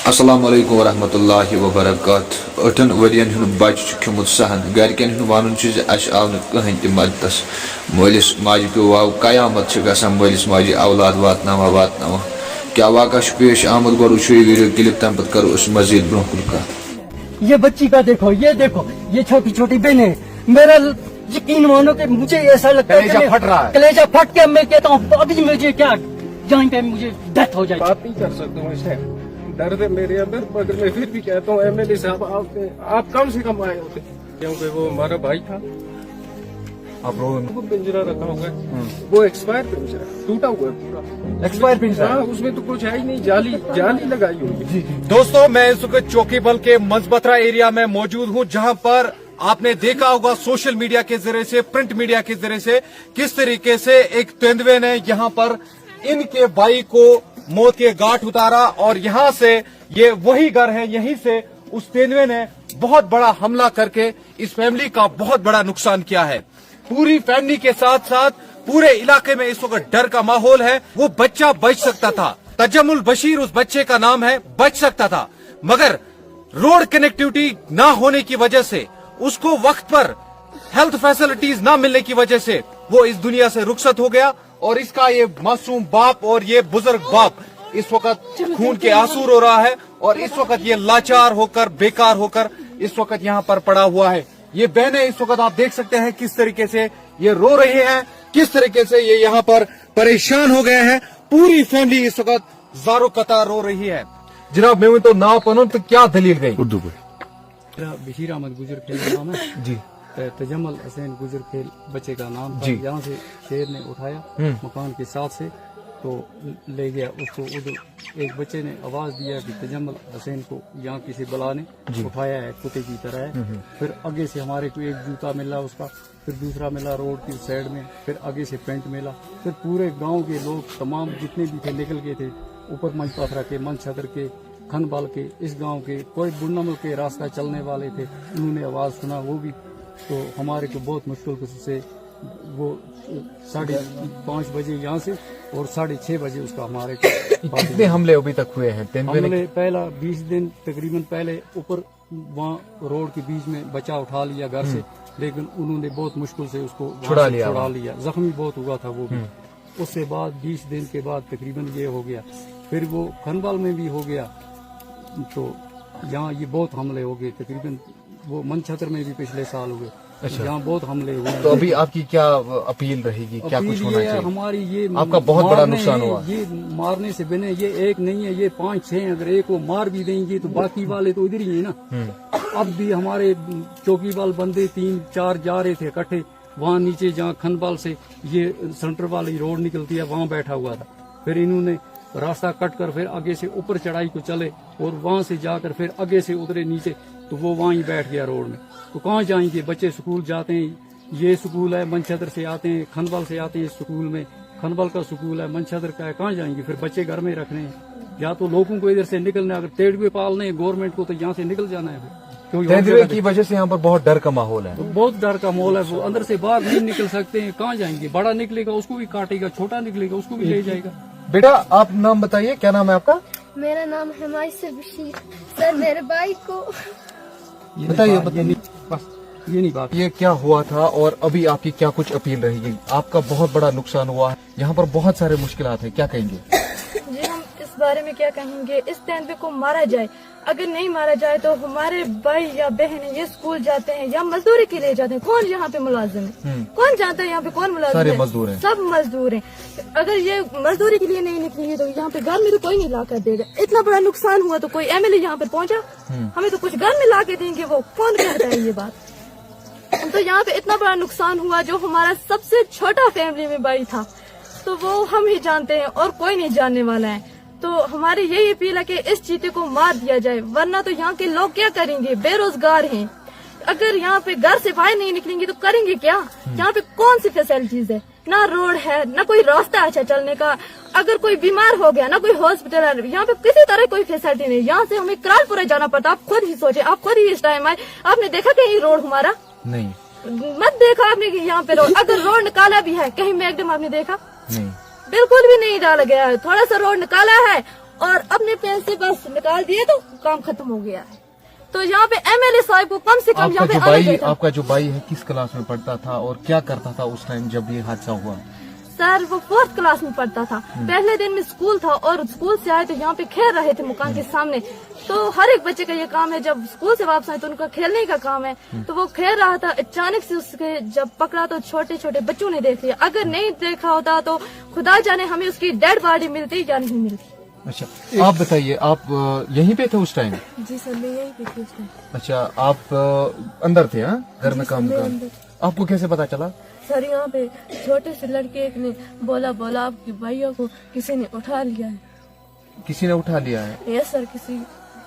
السلام علیکم ورحمۃ اللہ وبرکاتہ 8 ورین ہند بچہ کھیومت سہن گرکن ہند ون اس آو کہین تہ مددس مالس ماجہ پیو واو قیامت گژھان مالس ماجہ اولاد واتناوا کیا واقعہ پیش آمد گو وچھو یہ ویڈیو کلپ تم پتہ کرو اس مزید برہ کن کت یہ بچی کا دیکھو یہ چھوٹی چھوٹی بہنیں میرا یقین مانو کہ مجھے ایسا لگتا ہے کلیجہ پھٹ رہا ہے، کلیجہ پھٹ کے میں کہتا ہوں ابھی مجھے کیا جائیں پہ مجھے ڈیتھ ہو جائے. بات نہیں کر سکتا ہوں، اسے درد ہے میرے اندر، مگر میں پھر بھی کہتا ہوں ایم ایل اے صاحب آپ کم سے کم آئے ہوتے، کیونکہ وہ ہمارا بھائی تھا. وہ پنجرا رکھا ہوا ہے، وہ ایکسپائر پنجرا ٹوٹا ہوا ہے پورا ایکسپائر پنجرا. ہاں، اس میں تو کچھ ہے ہی نہیں، جالی لگائی ہوئی. دوستوں میں اس وقت چوکی بل کے منزبترا ایریا میں موجود ہوں، جہاں پر آپ نے دیکھا ہوگا سوشل میڈیا کے ذریعے سے، پرنٹ میڈیا کے ذریعے سے کس طریقے سے ایک تیندوے نے یہاں پر ان کے بھائی کو موت کے گھاٹ اتارا، اور یہاں سے یہ وہی گھر ہے، یہیں سے اس تیندوے نے بہت بڑا حملہ کر کے اس فیملی کا بہت بڑا نقصان کیا ہے. پوری فیملی کے ساتھ ساتھ پورے علاقے میں اس وقت ڈر کا ماحول ہے. وہ بچہ بچ سکتا تھا، تجمل بشیر اس بچے کا نام ہے، بچ سکتا تھا، مگر روڈ کنیکٹیوٹی نہ ہونے کی وجہ سے، اس کو وقت پر ہیلتھ فیسلٹیز نہ ملنے کی وجہ سے وہ اس دنیا سے رخصت ہو گیا. اور اس کا یہ معصوم باپ اور یہ بزرگ باپ اس وقت خون کے آنسو رو رہا ہے، اور اس وقت یہ لاچار ہو کر، بیکار ہو کر اس وقت یہاں پر پڑا ہوا ہے. یہ بہنیں اس وقت آپ دیکھ سکتے ہیں کس طریقے سے یہ رو رہے ہیں، کس طریقے سے یہ یہاں پر پریشان ہو گئے ہیں. پوری فیملی اس وقت زارو قطار رو رہی ہے. جناب میں تو نا پنن تو کیا دلیل گئی اردو پہ؟ بشیر احمد گجر کھیل کا نام ہے جی. تجمل حسین گجر کھیل بچے کا نام تھا. جی. یہاں سے شیر نے اٹھایا مکان کے ساتھ سے تو لے گیا اس کو. ایک بچے نے آواز دیا کہ تجمل حسین کو یہاں کسی بلا نے اٹھایا ہے، کتے کی طرح ہے. پھر آگے سے ہمارے کو ایک جوتا ملا اس کا، پھر دوسرا ملا روڈ کی سائڈ میں، پھر آگے سے پینٹ ملا. پھر پورے گاؤں کے لوگ تمام جتنے بھی تھے نکل گئے تھے، اوپر منچ پاتھرا کے، من چھتر کے، کھن بال کے، اس گاؤں کے، کوئی بنمل کے راستہ چلنے والے تھے، انہوں نے آواز سنا وہ بھی. تو ہمارے کو بہت مشکل سے وہ 5:30 بجے یہاں سے اور 6:30 بجے اس کا ہمارے کتنے حملے ابھی تک ہوئے ہیں؟ ہمیں پہلا 20 دن تقریباً پہلے اوپر وہاں روڈ کے بیچ میں بچہ اٹھا لیا گھر سے، لیکن انہوں نے بہت مشکل سے اس کو چھڑا لیا. زخمی بہت ہوا تھا وہ بھی. اس سے بعد 20 دن کے بعد تقریباً یہ ہو گیا. پھر وہ کھنبال میں بھی ہو گیا. تو یہاں یہ بہت حملے ہو گئے. تقریباً وہ من چھتر میں بھی پچھلے سال ہوئے. یہاں بہت حملے ہوئے. تو ابھی آپ کی کیا اپیل رہے گی؟ کیا کچھ ہونا چاہیے؟ ہماری یہ آپ کا بہت بڑا نقصان ہوا. یہ مارنے سے بنے، یہ ایک نہیں ہے، یہ 5-6 ہیں. اگر ایک کو مار بھی دیں گے تو باقی والے تو ادھر ہی ہیں نا. اب بھی ہمارے چوکی بال بندے 3-4 جا رہے تھے اکٹھے وہاں نیچے، جہاں کھن بال سے یہ سینٹر والی روڈ نکلتی ہے، وہاں بیٹھا ہوا تھا. پھر انہوں نے راستہ کٹ کر پھر آگے سے اوپر چڑھائی کو چلے اور وہاں سے جا کر پھر آگے سے اترے نیچے، تو وہ وہاں ہی بیٹھ گیا روڈ میں. تو کہاں جائیں گے؟ بچے سکول جاتے ہیں، یہ سکول ہے، من چھتر سے آتے ہیں، کھنبال سے آتے ہیں سکول میں، کھنبال کا سکول ہے، من چھتر کا ہے، کہاں جائیں گے؟ پھر بچے گھر میں رکھنے ہیں، یا تو لوگوں کو ادھر سے نکلنا ہے. اگر تیڑوے پالنے ہیں گورنمنٹ کو تو یہاں سے نکل جانا ہے. تیندوے کی وجہ سے یہاں پر بہت ڈر کا ماحول ہے. بہت ڈر کا ماحول ہے. وہ اندر سے باہر نہیں نکل سکتے ہیں. کہاں جائیں گے؟ بڑا نکلے گا اس کو بھی کاٹے گا، چھوٹا نکلے گا اس کو بھی لے جائے گا. بیٹا آپ نام بتائیے، کیا نام ہے آپ کا؟ میرا نام حمایت بشیر. سر میرے بھائی کو بتائیے. یہ نہیں بات. یہ کیا ہوا تھا اور ابھی آپ کی کیا کچھ اپیل رہے گی؟ آپ کا بہت بڑا نقصان ہوا ہے، یہاں پر بہت سارے مشکلات ہیں، کیا کہیں گے؟ جی ہم اس بارے میں کیا کہیں گے؟ اس تیندوے کو مارا جائے. اگر نہیں مارا جائے تو ہمارے بھائی یا بہن یہ اسکول جاتے ہیں یا مزدوری کے لیے جاتے ہیں. کون یہاں پہ ملازم ہے؟ کون جانتا ہے یہاں پہ کون ملازم ہے؟ سارے مزدور ہیں. سب مزدور ہیں. اگر یہ مزدوری کے لیے نہیں نکلیں گے تو یہاں پہ گھر میں تو کوئی نہیں لا کر دے گا. اتنا بڑا نقصان ہوا تو کوئی ایم ایل اے یہاں پہ پہنچا؟ ہمیں تو کچھ گھر میں لا کے دیں گے. وہ کون کہتا ہے یہ بات؟ تو یہاں پہ اتنا بڑا نقصان ہوا. جو ہمارا سب سے چھوٹا فیملی میں بھائی تھا تو وہ ہم ہی جانتے ہیں اور کوئی نہیں جاننے والا ہے. تو ہماری یہی اپیل ہے کہ اس چیتے کو مار دیا جائے، ورنہ تو یہاں کے لوگ کیا کریں گے؟ بے روزگار ہیں. اگر یہاں پہ گھر سے باہر نہیں نکلیں گے تو کریں گے کیا؟ یہاں پہ کون سی فیسلٹیز ہے؟ نہ روڈ ہے، نہ کوئی راستہ اچھا چلنے کا. اگر کوئی بیمار ہو گیا، نہ کوئی ہاسپٹل ہے. یہاں پہ کسی طرح کوئی فیسلٹی نہیں. یہاں سے ہمیں کرال پورے جانا پڑتا. آپ خود ہی سوچیں، آپ خود ہی اس ٹائم آئے، آپ نے دیکھا کہیں روڈ ہمارا؟ نہیں. مت دیکھا آپ نے کہ یہاں پہ روڈ؟ اگر روڈ نکالا بھی ہے کہیں میکڈم آپ نے دیکھا؟ نہیں. بالکل بھی نہیں ڈالا گیا ہے. تھوڑا سا روڈ نکالا ہے और अपने पैसे बस निकाल दिए तो काम खत्म हो गया है। तो यहाँ पे MLA साहब को कम से कम यहाँ पे आना चाहिए था। आपका जो भाई है किस क्लास में पढ़ता था और क्या करता था उस टाइम जब ये हादसा हुआ? सर वो 4th क्लास में पढ़ता था। पहले दिन में स्कूल था और स्कूल से आए तो यहाँ पे खेल रहे थे मकान के सामने। तो हर एक बच्चे का ये काम है, जब स्कूल से वापस आए तो उनका खेलने का काम है। तो वो खेल रहा था, अचानक से उसके जब पकड़ा तो छोटे छोटे बच्चों ने देख लिया। अगर नहीं देखा होता तो खुदा जाने हमें उसकी डेड बॉडी मिलती या नहीं मिलती। अच्छा, आप बताइए, आप यहीं पे थे उस टाइम? जी सर, मैं यही पे थी उस टाइम। अच्छा, आप अंदर थे? हाँ, घर में काम कर। आपको कैसे पता चला? सर यहाँ पे छोटे से लड़के एक ने बोला आपके भैया को किसी ने उठा लिया है। किसी ने उठा लिया है? यस सर, किसी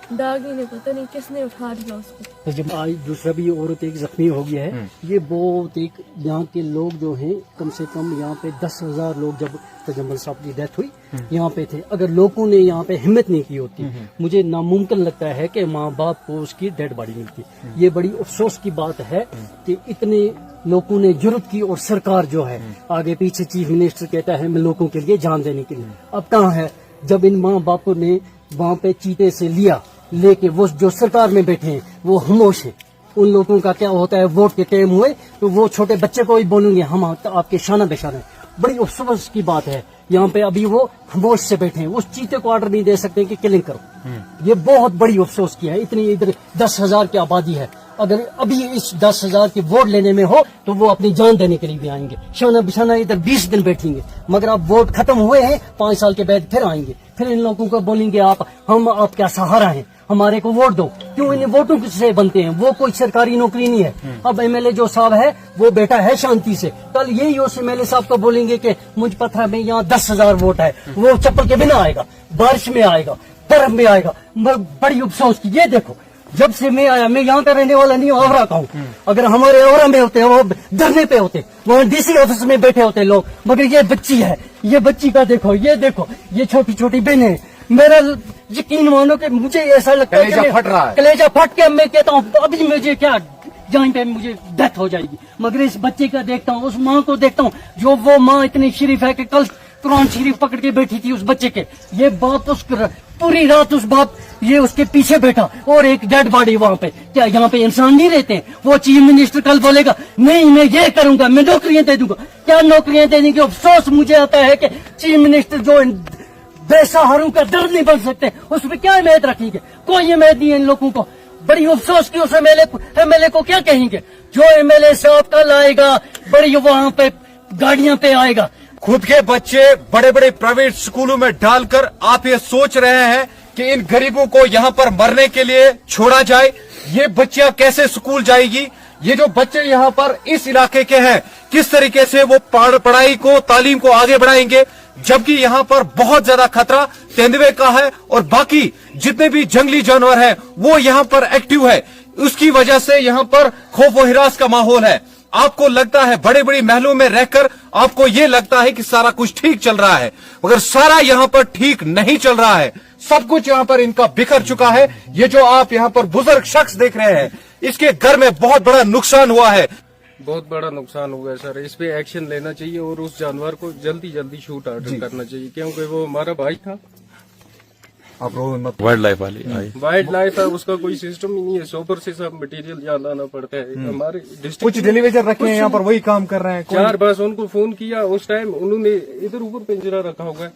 दागी ने, पता नहीं किसने उठा लिया उसको। जब आज दूसरा भी औरत एक जख्मी हो गया है, ये बहुत एक यहाँ के लोग जो हैं कम से कम यहाँ पे 10,000 लोग जब तजम्मल साहब की डेथ हुई यहाँ पे थे। अगर लोगों ने यहाँ पे हिम्मत नहीं की होती, मुझे नामुमकिन लगता है कि माँ बाप को उसकी डेड बॉडी मिलती। ये बड़ी अफसोस की बात है कि इतने लोगों ने जुर्रत की और सरकार जो है आगे पीछे चीफ मिनिस्टर कहता है मैं लोगों के लिए जान देने के लिए। अब कहाँ है जब इन माँ बापों ने वहाँ पे चीते से लिया, लेके वो जो सरकार में बैठे हैं वो खामोश है। उन लोगों का क्या होता है, वोट के टाइम हुए तो वो छोटे बच्चे को ही बोलेंगे हम आपके शाना बेशाना। बड़ी अफसोस की बात है, यहाँ पे अभी वो खामोश से बैठे हैं, उस चीते को ऑर्डर नहीं दे सकते कि किलिंग करो। ये बहुत बड़ी अफसोस की है। इतनी इधर 10,000 की आबादी है, अगर अभी इस 10,000 के वोट लेने में हो तो वो अपनी जान देने के लिए भी आएंगे। शाना बिशाना इधर 20 दिन बैठेंगे, मगर अब वोट खत्म हुए हैं, 5 साल के बाद फिर आएंगे, फिर इन लोगों को बोलेंगे हम आपका सहारा हैं, हमारे को वोट दो। क्यों? इन्हें वोटों से बनते हैं, वो कोई सरकारी नौकरी नहीं है। अब MLA जो साहब है वो बैठा है शांति से, कल यही उस MLA साहब को बोलेंगे कि मुझ पत्थर में यहाँ 10,000 वोट है, वो चप्पल के बिना आएगा, बारिश में आएगा, बर्फ में आएगा। बड़ी अफसोस की, ये देखो जब से मैं आया, मैं यहाँ का रहने वाला नहीं हूँ, आवरा का हूँ। अगर हमारे आवरा में होते वो धरने पे होते, वहाँ DC ऑफिस में बैठे होते लोग, मगर ये बच्ची है, ये बच्ची का देखो, ये छोटी छोटी बहनें। मेरा यकीन मानो कि मुझे ऐसा लगता है कलेजा फट रहा है, कलेजा फट के मैं कहता हूँ अभी मुझे क्या जहाँ पे मुझे डेथ हो जाएगी। मगर इस बच्चे का देखता हूँ, उस माँ को देखता हूँ, जो वो माँ इतनी शरीफ है कि कल कुरान शरीफ पकड़ के बैठी थी उस बच्चे के। ये बाप उस पूरी रात उस बाप ये उसके पीछे बैठा और एक डेड बॉडी वहाँ पे। क्या यहाँ पे इंसान नहीं रहते? वो चीफ मिनिस्टर कल बोलेगा नहीं मैं ये करूंगा, मैं नौकरियां दे दूंगा। क्या नौकरियां देने की अफसोस मुझे आता है कि चीफ मिनिस्टर जो बेसहारों का दर्द नहीं बन सकते, उसमें क्या अहमियत रखेंगे? कोई अहमियत नहीं है इन लोगों को। बड़ी अफसोस की उस MLA को क्या कहेंगे? जो MLA साहब कल आएगा बड़ी वहाँ पे गाड़ियां पे आएगा। खुद के बच्चे बड़े बड़े प्राइवेट स्कूलों में डालकर आप ये सोच रहे हैं कि इन गरीबों को यहाँ पर मरने के लिए छोड़ा जाए। ये बच्चियां कैसे स्कूल जाएगी? ये जो बच्चे यहाँ पर इस इलाके के हैं, किस तरीके से वो पढ़ाई को, तालीम को आगे बढ़ाएंगे? जबकि यहाँ पर बहुत ज्यादा खतरा तेंदुए का है और बाकी जितने भी जंगली जानवर हैं वो यहाँ पर एक्टिव है। उसकी वजह से यहाँ पर खौफ व हिरास का माहौल है। आपको लगता है बड़े बड़े महलों में रहकर आपको ये लगता है कि सारा कुछ ठीक चल रहा है, मगर सारा यहाँ पर ठीक नहीं चल रहा है। सब कुछ यहाँ पर इनका बिखर चुका है। ये जो आप यहाँ पर बुजुर्ग शख्स देख रहे हैं, इसके घर में बहुत बड़ा नुकसान हुआ है। बहुत बड़ा नुकसान हुआ है सर, इस पे एक्शन लेना चाहिए और उस जानवर को जल्दी जल्दी शूट आउट करना चाहिए, क्योंकि वो हमारा भाई था। आप वाइल्ड लाइफ वाली वाइल्ड लाइफ है, उसका कोई सिस्टम ही नहीं है। सोपर से सब मटेरियल यहाँ लाना पड़ता है। हमारे डिस्ट्रिक्ट कुछ डेलीवेजर रखे हैं यहाँ पर, वही काम कर रहे हैं। 4 बस उनको फोन किया उस टाइम, उन्होंने इधर ऊपर पिंजरा रखा हुआ है,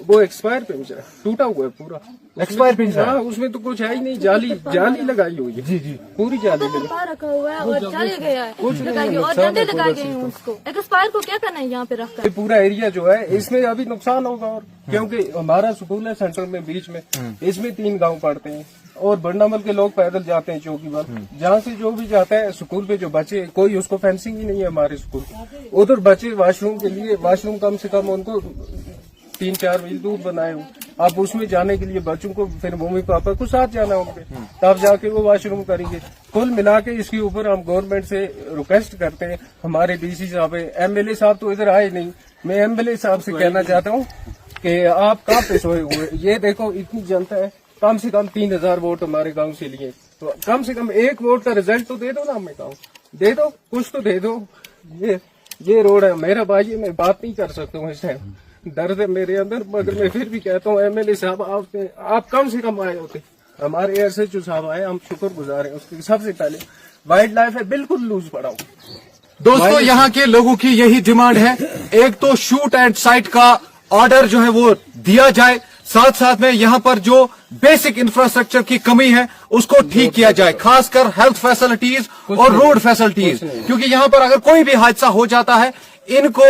वो एक्सपायर पिंजरा टूटा हुआ है पूरा। एक्सपायर पिंजरा? हाँ, उसमें तो कुछ है ही नहीं, जाली लगाई हुई है। जी पूरी जाली लगाई, रखा हुआ है और चले गया है, लगाई और डंडे लगाए गए हैं उसको। एक्सपायर को क्या करना है यहाँ पे रखकर? पूरा एरिया जो है इसमें अभी नुकसान होगा। और क्योंकि हमारा स्कूल है सेंटर में बीच में, इसमें 3 गांव पड़ते हैं और बरनामल के लोग पैदल जाते हैं चौकीवाल। जहाँ से जो भी जाता है स्कूल पे, जो बच्चे, कोई उसको फेंसिंग ही नहीं है हमारे स्कूल। उधर बच्चे वॉशरूम के लिए, वॉशरूम कम से कम उनको 3-4 मील दूर बनाए हो। अब उसमें जाने के लिए बच्चों को फिर मम्मी पापा को साथ जाना होंगे, तब जाके वो वॉशरूम करेंगे। कुल मिला के इसके ऊपर हम गवर्नमेंट से रिक्वेस्ट करते हैं। हमारे DC साहब है, MLA साहब तो इधर आए नहीं। मैं MLA साहब से कहना चाहता हूँ कि आप कहाँ पे सोए हुए? ये देखो इतनी जनता है, कम से कम 3,000 वोट हमारे गांव से लिए, तो कम से कम 1 वोट का रिजल्ट तो दे दो ना। हमें गाँव दे दो, कुछ तो दे दो। ये रोड है, मेरा भाई है, मैं बात नहीं कर सकता हूँ इस टाइम। दर्द है मेरे अंदर, मगर मैं फिर भी कहता हूँ एमएलए साहब आप कम से कम आए होते, हमारे एसएचओ साहब आए, हम शुक्रगुजार हैं उसके। सबसे पहले वाइल्ड लाइफ है बिल्कुल लूज पड़ा हूँ। दोस्तों यहाँ के लोगों की यही डिमांड है, एक तो शूट एंड साइट का ऑर्डर जो है वो दिया जाए, साथ साथ में यहाँ पर जो बेसिक इंफ्रास्ट्रक्चर की कमी है उसको ठीक किया जाए, खासकर हेल्थ फैसिलिटीज और रोड फैसिलिटीज, क्योंकि यहाँ पर अगर कोई भी हादसा हो जाता है इनको